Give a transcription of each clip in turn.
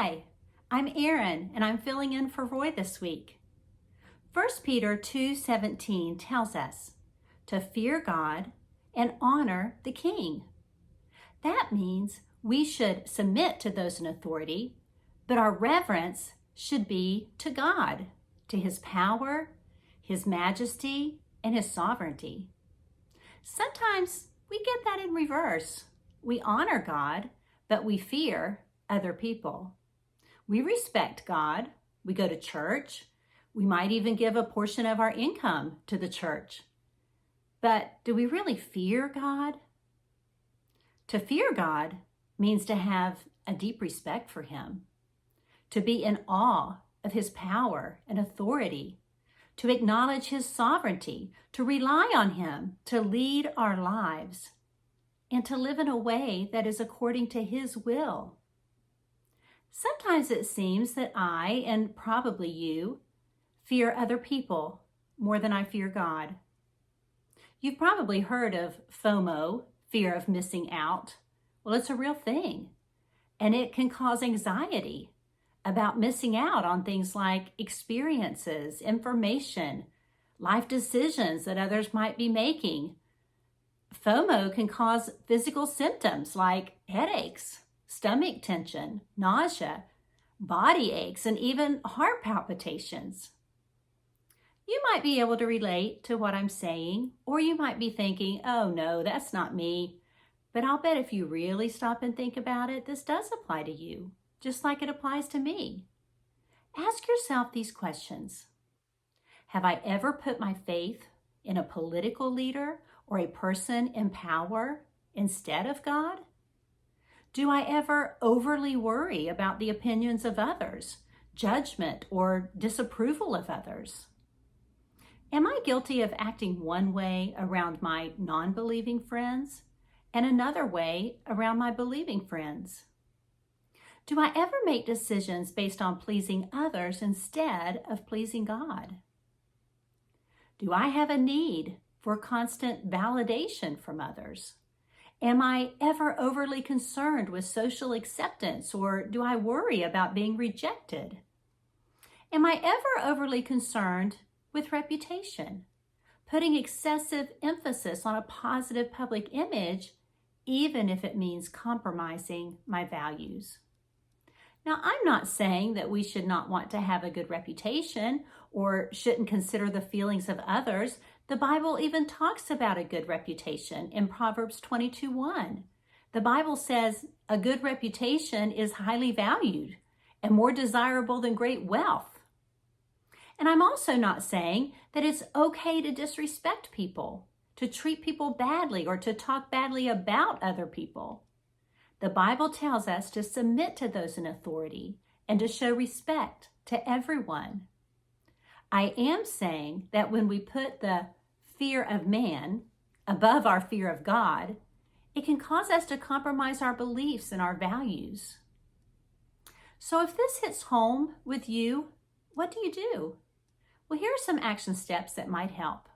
Hi, I'm Erin, and I'm filling in for Roy this week. 1 Peter 2:17 tells us to fear God and honor the King. That means we should submit to those in authority, but our reverence should be to God, to His power, His majesty, and His sovereignty. Sometimes we get that in reverse. We honor God, but we fear other people. We respect God. We go to church. We might even give a portion of our income to the church. But do we really fear God? To fear God means to have a deep respect for Him, to be in awe of His power and authority, to acknowledge His sovereignty, to rely on Him to lead our lives, and to live in a way that is according to His will. Sometimes it seems that I, and probably you, fear other people more than I fear God. You've probably heard of FOMO, fear of missing out. Well, it's a real thing, and it can cause anxiety about missing out on things like experiences, information, life decisions that others might be making. FOMO can cause physical symptoms like headaches, stomach tension, nausea, body aches, and even heart palpitations. You might be able to relate to what I'm saying, or you might be thinking, oh no, that's not me. But I'll bet if you really stop and think about it, this does apply to you, just like it applies to me. Ask yourself these questions. Have I ever put my faith in a political leader or a person in power instead of God? Do I ever overly worry about the opinions of others, judgment or disapproval of others? Am I guilty of acting one way around my non-believing friends and another way around my believing friends? Do I ever make decisions based on pleasing others instead of pleasing God? Do I have a need for constant validation from others? Am I ever overly concerned with social acceptance, or do I worry about being rejected? Am I ever overly concerned with reputation, putting excessive emphasis on a positive public image, even if it means compromising my values? Now, I'm not saying that we should not want to have a good reputation or shouldn't consider the feelings of others. The Bible even talks about a good reputation in Proverbs 22:1. The Bible says a good reputation is highly valued and more desirable than great wealth. And I'm also not saying that it's okay to disrespect people, to treat people badly, or to talk badly about other people. The Bible tells us to submit to those in authority and to show respect to everyone. I am saying that when we put the fear of man above our fear of God, it can cause us to compromise our beliefs and our values. So if this hits home with you, what do you do? Well, here are some action steps that might help.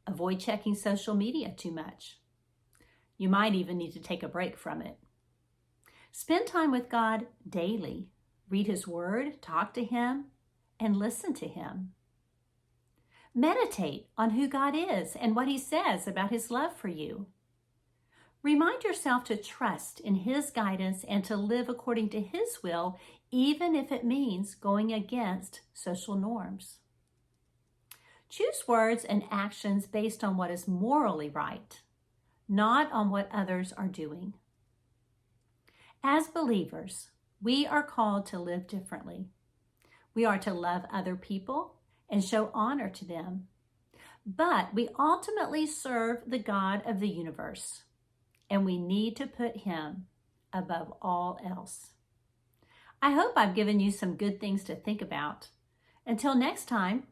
Avoid checking social media too much. You might even need to take a break from it. Spend time with God daily. Read His Word, talk to Him, and listen to Him. Meditate on who God is and what He says about His love for you. Remind yourself to trust in His guidance and to live according to His will, even if it means going against social norms. Choose words and actions based on what is morally right, not on what others are doing. As believers, we are called to live differently. We are to love other people and show honor to them. But we ultimately serve the God of the universe, and we need to put Him above all else. I hope I've given you some good things to think about. Until next time,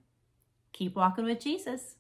keep walking with Jesus.